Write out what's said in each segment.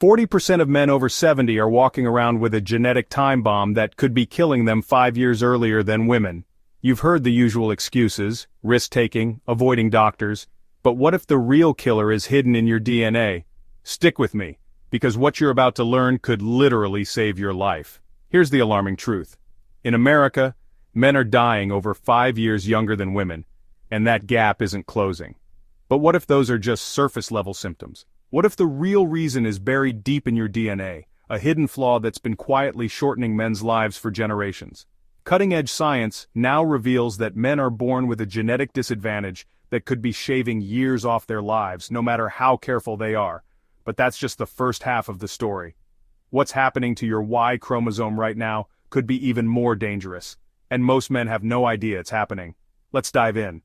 40% of men over 70 are walking around with a genetic time bomb that could be killing them 5 years earlier than women. You've heard the usual excuses, risk-taking, avoiding doctors, but what if the real killer is hidden in your DNA? Stick with me, because what you're about to learn could literally save your life. Here's the alarming truth. In America, men are dying over 5 years younger than women, and that gap isn't closing. But what if those are just surface-level symptoms? What if the real reason is buried deep in your DNA, a hidden flaw that's been quietly shortening men's lives for generations? Cutting-edge science now reveals that men are born with a genetic disadvantage that could be shaving years off their lives, no matter how careful they are. But that's just the first half of the story. What's happening to your Y chromosome right now could be even more dangerous, and most men have no idea it's happening. Let's dive in.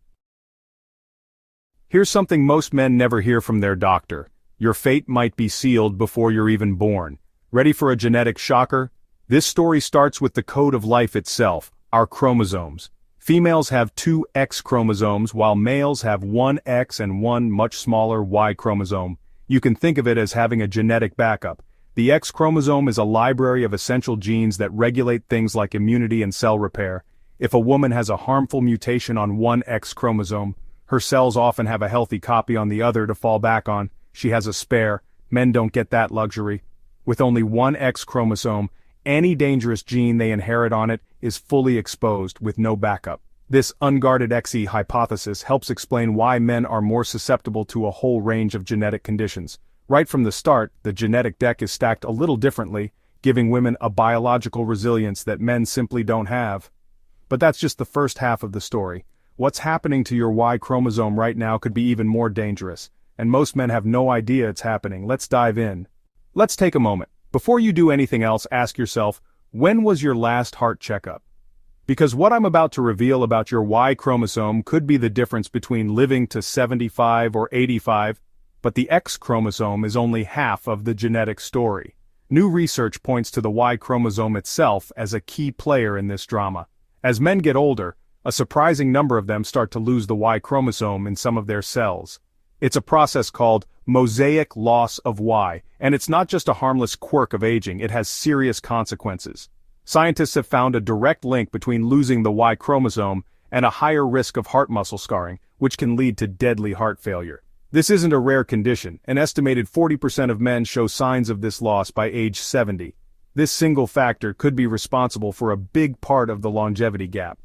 Here's something most men never hear from their doctor. Your fate might be sealed before you're even born. Ready for a genetic shocker? This story starts with the code of life itself, our chromosomes. Females have 2 X chromosomes while males have 1 X and 1 much smaller Y chromosome. You can think of it as having a genetic backup. The X chromosome is a library of essential genes that regulate things like immunity and cell repair. If a woman has a harmful mutation on 1 X chromosome, her cells often have a healthy copy on the other to fall back on. She has a spare. Men don't get that luxury. With only 1 X chromosome, any dangerous gene they inherit on it is fully exposed with no backup. This unguarded XE hypothesis helps explain why men are more susceptible to a whole range of genetic conditions. Right from the start, the genetic deck is stacked a little differently, giving women a biological resilience that men simply don't have. But that's just the first half of the story. What's happening to your Y chromosome right now could be even more dangerous, and most men have no idea it's happening. Let's dive in. Let's take a moment. Before you do anything else, ask yourself, when was your last heart checkup? Because what I'm about to reveal about your Y chromosome could be the difference between living to 75 or 85, but the X chromosome is only half of the genetic story. New research points to the Y chromosome itself as a key player in this drama. As men get older, a surprising number of them start to lose the Y chromosome in some of their cells. It's a process called mosaic loss of Y, and it's not just a harmless quirk of aging, it has serious consequences. Scientists have found a direct link between losing the Y chromosome and a higher risk of heart muscle scarring, which can lead to deadly heart failure. This isn't a rare condition. An estimated 40% of men show signs of this loss by age 70. This single factor could be responsible for a big part of the longevity gap.